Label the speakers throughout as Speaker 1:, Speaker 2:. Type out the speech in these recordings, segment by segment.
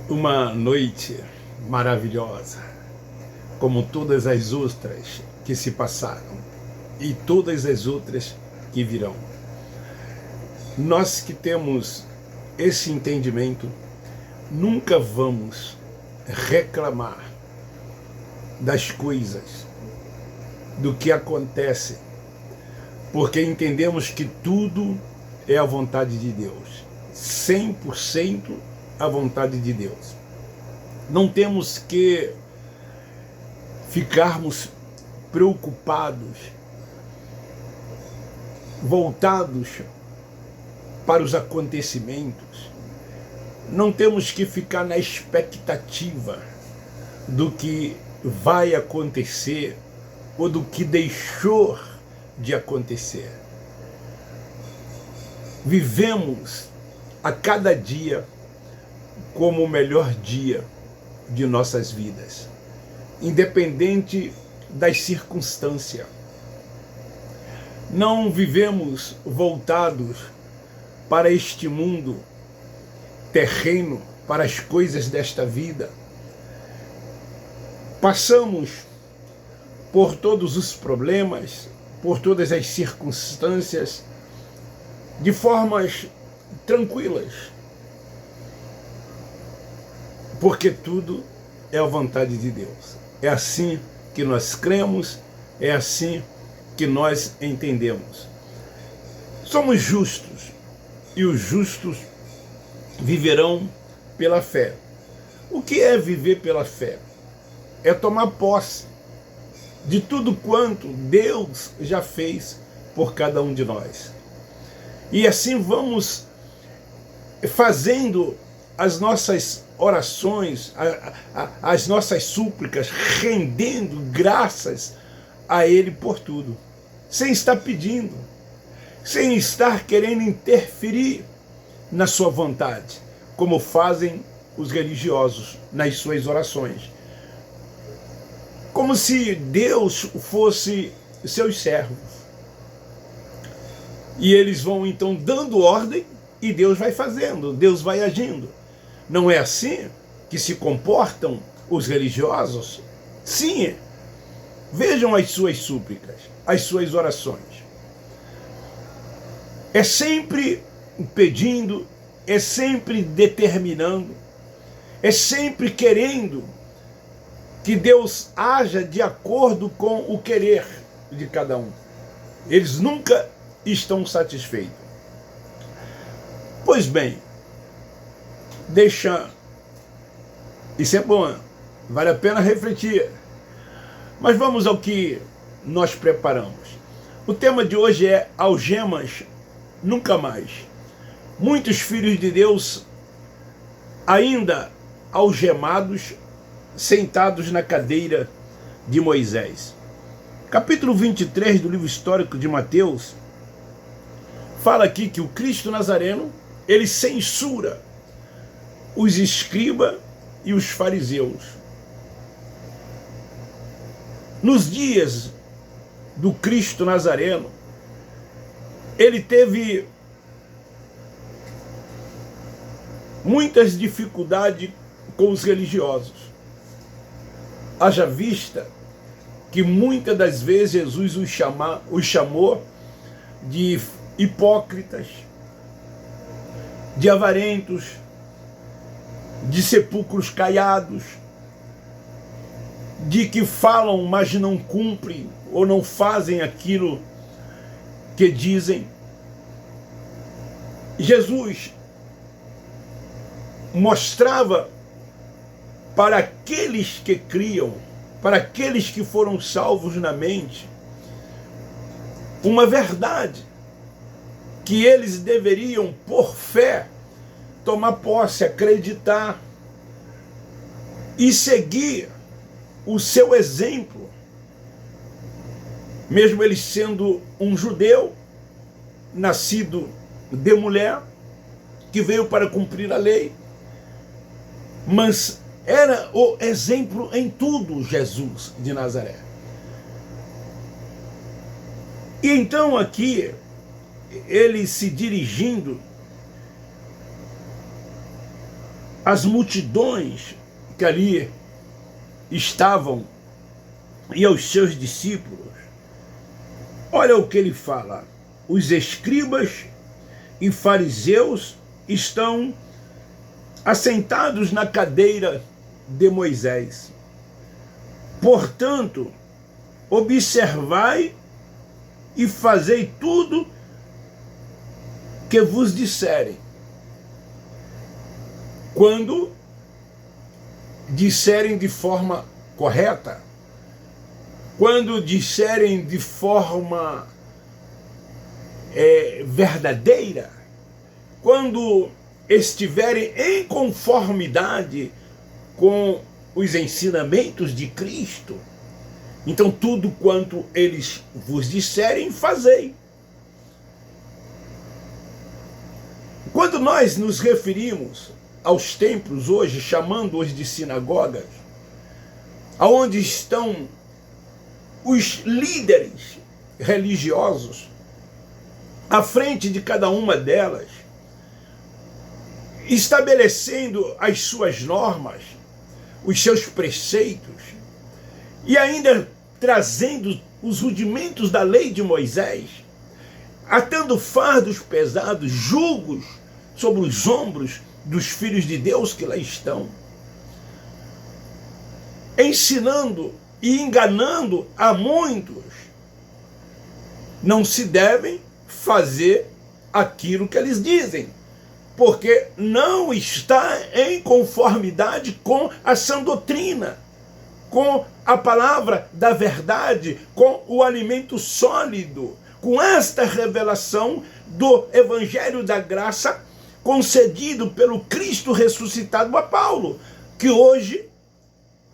Speaker 1: Uma noite maravilhosa, como todas as outras que se passaram e todas as outras que virão. Nós que temos esse entendimento, nunca vamos reclamar das coisas, do que acontece, porque entendemos que tudo é a vontade de Deus, 100% a vontade de Deus. Não temos que ficarmos preocupados, voltados para os acontecimentos. Não temos que ficar na expectativa do que vai acontecer ou do que deixou de acontecer. Vivemos a cada dia como o melhor dia de nossas vidas, independente das circunstâncias. Não vivemos voltados para este mundo terreno, para as coisas desta vida. Passamos por todos os problemas, por todas as circunstâncias, de formas tranquilas, porque tudo é a vontade de Deus. É assim que nós cremos, é assim que nós entendemos. Somos justos, e os justos viverão pela fé. O que é viver pela fé? É tomar posse de tudo quanto Deus já fez por cada um de nós. E assim vamos fazendo as nossas orações, as nossas súplicas, rendendo graças a Ele por tudo, sem estar pedindo, sem estar querendo interferir na sua vontade, como fazem os religiosos nas suas orações. Como se Deus fosse seus servos. E eles vão então dando ordem e Deus vai fazendo, Deus vai agindo. Não é assim que se comportam os religiosos? Sim. Vejam as suas súplicas, as suas orações. É sempre pedindo, é sempre determinando, é sempre querendo que Deus haja de acordo com o querer de cada um. Eles nunca estão satisfeitos. Pois bem, isso é bom, vale a pena refletir. Mas vamos ao que nós preparamos. O tema de hoje é algemas nunca mais. Muitos filhos de Deus ainda algemados, sentados na cadeira de Moisés. Capítulo 23 do livro histórico de Mateus fala aqui que o Cristo Nazareno, ele censura os escribas e os fariseus. Nos dias do Cristo Nazareno, ele teve muitas dificuldades com os religiosos. Haja vista que muitas das vezes Jesus os chamou de hipócritas, de avarentos, de sepulcros caiados, de que falam, mas não cumprem ou não fazem aquilo que dizem. Jesus mostrava para aqueles que criam, para aqueles que foram salvos na mente, uma verdade que eles deveriam, por fé, tomar posse, acreditar e seguir o seu exemplo, mesmo ele sendo um judeu, nascido de mulher, que veio para cumprir a lei, mas era o exemplo em tudo, Jesus de Nazaré. E então aqui, ele se dirigindo as multidões que ali estavam e aos seus discípulos, olha o que ele fala: os escribas e fariseus estão assentados na cadeira de Moisés. Portanto, observai e fazei tudo que vos disserem. Quando disserem de forma correta, quando disserem de forma verdadeira, quando estiverem em conformidade com os ensinamentos de Cristo, então tudo quanto eles vos disserem, fazei. Quando nós nos referimos aos templos hoje, chamando-os de sinagogas, aonde estão os líderes religiosos, à frente de cada uma delas, estabelecendo as suas normas, os seus preceitos, e ainda trazendo os rudimentos da lei de Moisés, atando fardos pesados, julgos sobre os ombros dos filhos de Deus que lá estão, ensinando e enganando a muitos. Não se devem fazer aquilo que eles dizem, porque não está em conformidade com a sã doutrina, com a palavra da verdade, com o alimento sólido, com esta revelação do Evangelho da Graça concedido pelo Cristo ressuscitado a Paulo, que hoje,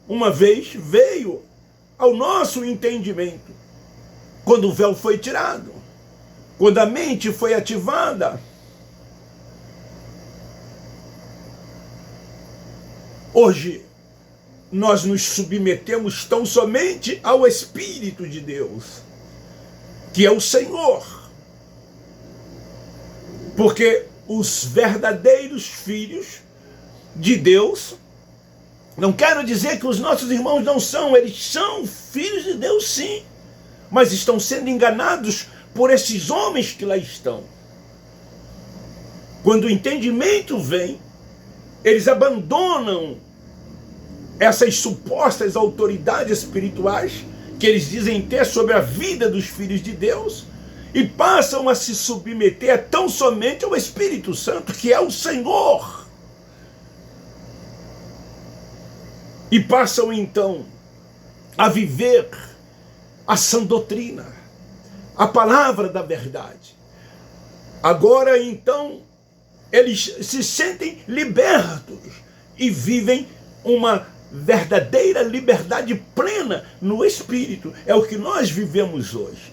Speaker 1: uma vez, veio ao nosso entendimento, quando o véu foi tirado, quando a mente foi ativada. Hoje, nós nos submetemos tão somente ao Espírito de Deus, que é o Senhor. Porque os verdadeiros filhos de Deus, não quero dizer que os nossos irmãos não são, eles são filhos de Deus sim, mas estão sendo enganados por esses homens que lá estão. Quando o entendimento vem, eles abandonam essas supostas autoridades espirituais que eles dizem ter sobre a vida dos filhos de Deus e passam a se submeter tão somente ao Espírito Santo, que é o Senhor. E passam então a viver a sã doutrina, a palavra da verdade. Agora então eles se sentem libertos e vivem uma verdadeira liberdade plena no Espírito. É o que nós vivemos hoje.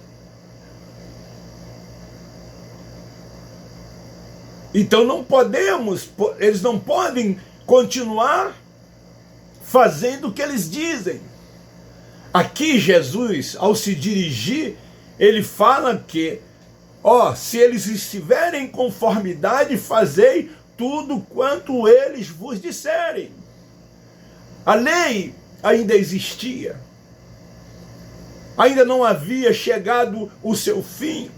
Speaker 1: Então não podemos, eles não podem continuar fazendo o que eles dizem. Aqui Jesus, ao se dirigir, ele fala que, se eles estiverem em conformidade, fazei tudo quanto eles vos disserem. A lei ainda existia, ainda não havia chegado o seu fim.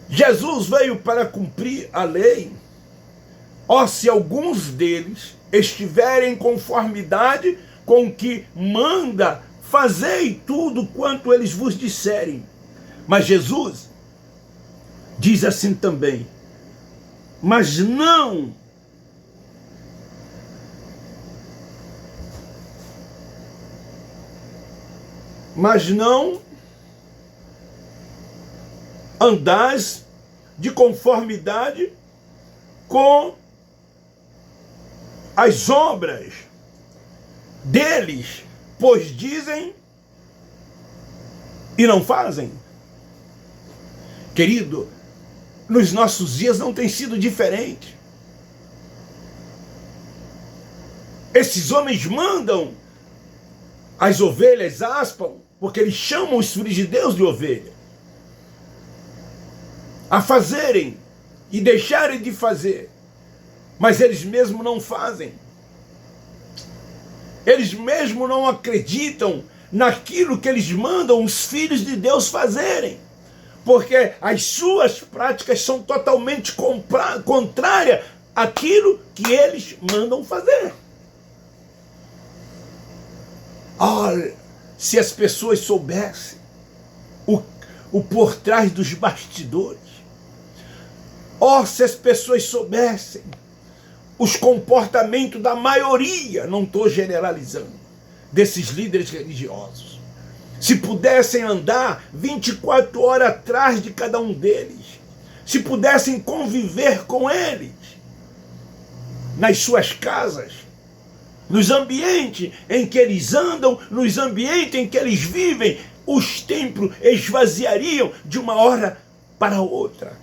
Speaker 1: Jesus veio para cumprir a lei. Se alguns deles estiverem em conformidade com o que manda, fazei tudo quanto eles vos disserem. Mas Jesus diz assim também: mas não andais de conformidade com as obras deles, pois dizem e não fazem. Querido, nos nossos dias não tem sido diferente. Esses homens mandam, as ovelhas aspam, porque eles chamam os filhos de Deus de ovelha, a fazerem e deixarem de fazer, mas eles mesmos não fazem. Eles mesmo não acreditam naquilo que eles mandam os filhos de Deus fazerem, porque as suas práticas são totalmente contrárias àquilo que eles mandam fazer. Olha, se as pessoas soubessem o por trás dos bastidores, se as pessoas soubessem os comportamentos da maioria, não estou generalizando, desses líderes religiosos, se pudessem andar 24 horas atrás de cada um deles, se pudessem conviver com eles, nas suas casas, nos ambientes em que eles andam, nos ambientes em que eles vivem, os templos esvaziariam de uma hora para outra,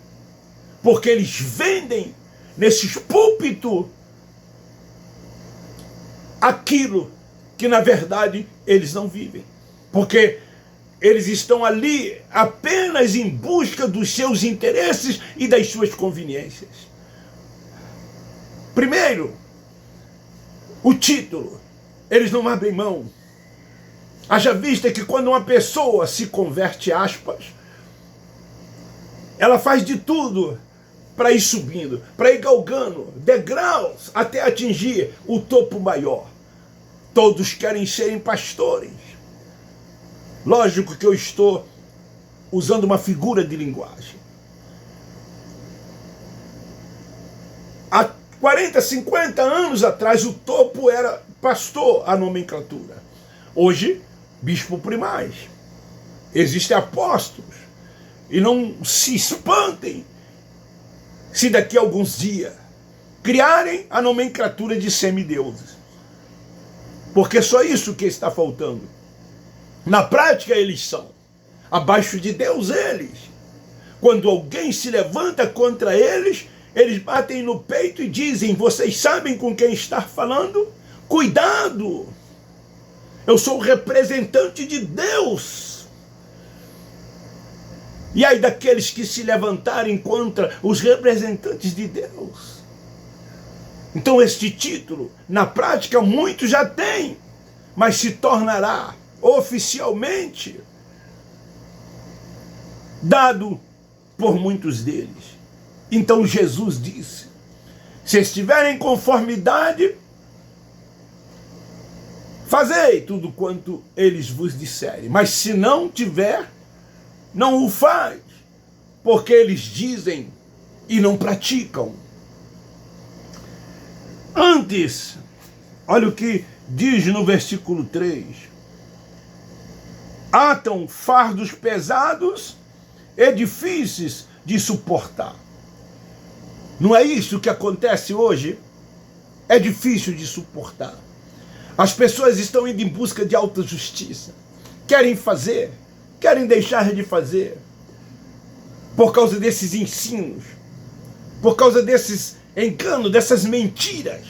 Speaker 1: porque eles vendem nesses púlpitos aquilo que na verdade eles não vivem, porque eles estão ali apenas em busca dos seus interesses e das suas conveniências. Primeiro, o título, eles não abrem mão. Haja vista que quando uma pessoa se converte, aspas, ela faz de tudo para ir subindo, para ir galgando degraus até atingir o topo maior. Todos querem serem pastores. Lógico que eu estou usando uma figura de linguagem. Há 40, 50 anos atrás, o topo era pastor, a nomenclatura. Hoje, bispo primaz. Existem apóstolos. E não se espantem se daqui a alguns dias criarem a nomenclatura de semideuses. Porque é só isso que está faltando. Na prática eles são. Abaixo de Deus eles. Quando alguém se levanta contra eles, eles batem no peito e dizem, vocês sabem com quem está falando? Cuidado! Eu sou o representante de Deus. E aí daqueles que se levantarem contra os representantes de Deus. Então este título, na prática, muitos já têm, mas se tornará oficialmente dado por muitos deles. Então Jesus disse, se estiverem em conformidade, fazei tudo quanto eles vos disserem, mas se não tiver, não o faz, porque eles dizem e não praticam. Antes, olha o que diz no versículo 3. Atam fardos pesados e difíceis de suportar. Não é isso que acontece hoje? É difícil de suportar. As pessoas estão indo em busca de alta justiça. Querem fazer, querem deixar de fazer. Por causa desses ensinos, por causa desses enganos, dessas mentiras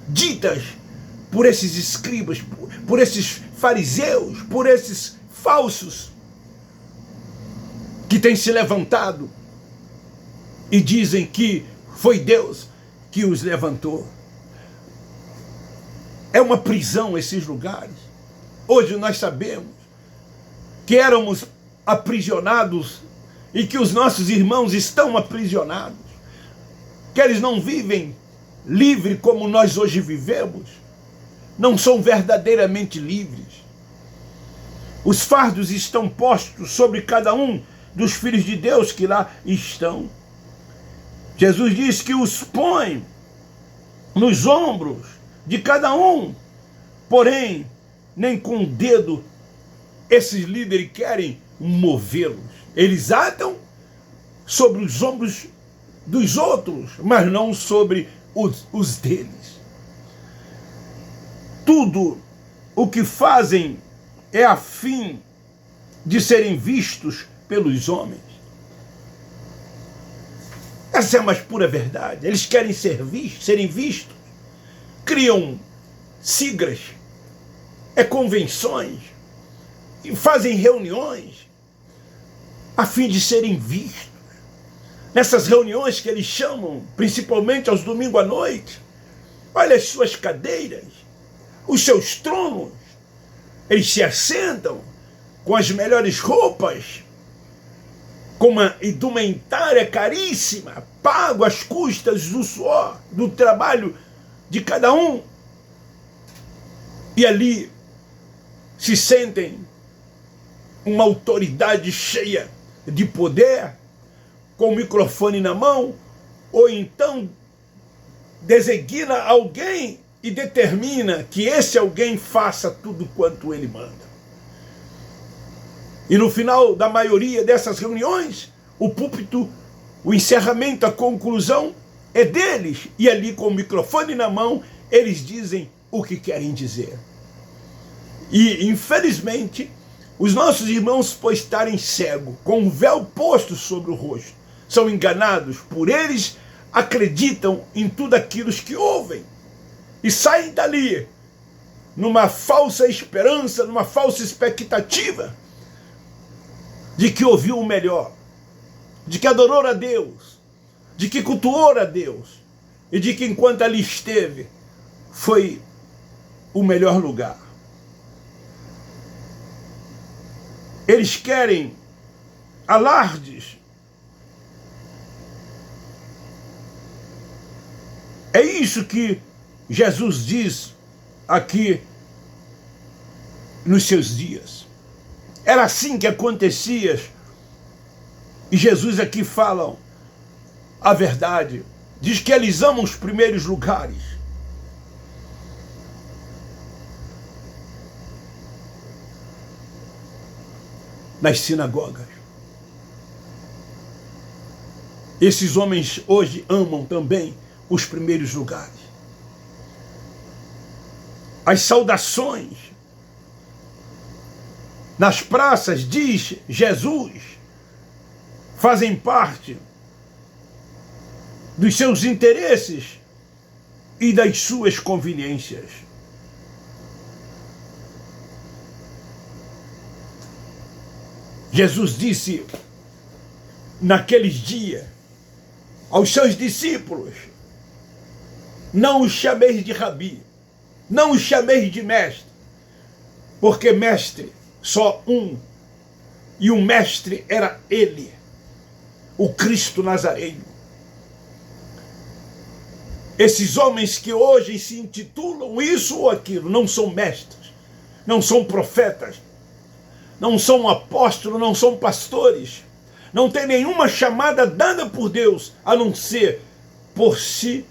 Speaker 1: ditas por esses escribas, por esses fariseus, por esses falsos que têm se levantado e dizem que foi Deus que os levantou. É uma prisão esses lugares. Hoje nós sabemos que éramos aprisionados e que os nossos irmãos estão aprisionados, que eles não vivem livre como nós hoje vivemos, não são verdadeiramente livres. Os fardos estão postos sobre cada um dos filhos de Deus que lá estão. Jesus diz que os põe nos ombros de cada um, porém, nem com o dedo esses líderes querem movê-los. Eles atam sobre os ombros dos outros, mas não sobre os deles. Tudo o que fazem é a fim de serem vistos pelos homens. Essa é a mais pura verdade. Eles querem serem vistos, criam siglas, convenções, e fazem reuniões a fim de serem vistos. Nessas reuniões que eles chamam, principalmente aos domingos à noite, olha as suas cadeiras, os seus tronos, eles se assentam com as melhores roupas, com uma indumentária caríssima, pago às custas do suor, do trabalho de cada um. E ali se sentem uma autoridade cheia de poder, com o microfone na mão, ou então designa alguém e determina que esse alguém faça tudo quanto ele manda. E no final da maioria dessas reuniões, o púlpito, o encerramento, a conclusão é deles. E ali com o microfone na mão, eles dizem o que querem dizer. E infelizmente, os nossos irmãos, por estarem cegos, com um véu posto sobre o rosto, são enganados por eles, acreditam em tudo aquilo que ouvem. E saem dali numa falsa esperança, numa falsa expectativa de que ouviu o melhor, de que adorou a Deus, de que cultuou a Deus, e de que enquanto ali esteve, foi o melhor lugar. Eles querem alardes. É isso que Jesus diz aqui nos seus dias. Era assim que acontecia. E Jesus aqui fala a verdade. Diz que eles amam os primeiros lugares. Nas sinagogas. Esses homens hoje amam também os primeiros lugares. As saudações nas praças, diz Jesus, fazem parte dos seus interesses e das suas conveniências. Jesus disse naqueles dias aos seus discípulos: não os chameis de rabi, não os chameis de mestre, porque mestre só um, e o mestre era ele, o Cristo Nazareno. Esses homens que hoje se intitulam isso ou aquilo, não são mestres, não são profetas, não são apóstolos, não são pastores, não tem nenhuma chamada dada por Deus, a não ser por si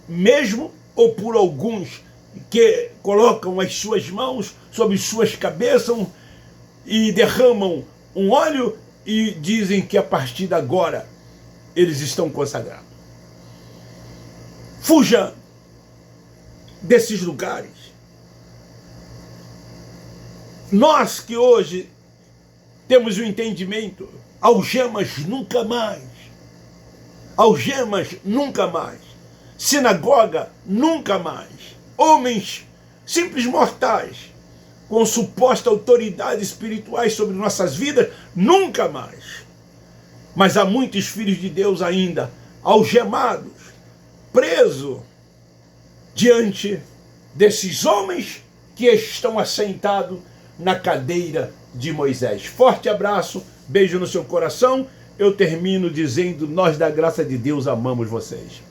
Speaker 1: mesmo ou por alguns que colocam as suas mãos sobre suas cabeças e derramam um óleo e dizem que a partir de agora eles estão consagrados. Fuja desses lugares. Nós que hoje temos o entendimento, algemas nunca mais. Algemas nunca mais. Sinagoga nunca mais. Homens simples mortais com suposta autoridade espirituais sobre nossas vidas, nunca mais. Mas há muitos filhos de Deus ainda algemados, presos diante desses homens que estão assentados na cadeira de Moisés. Forte abraço, beijo no seu coração. Eu termino dizendo: nós da graça de Deus amamos vocês.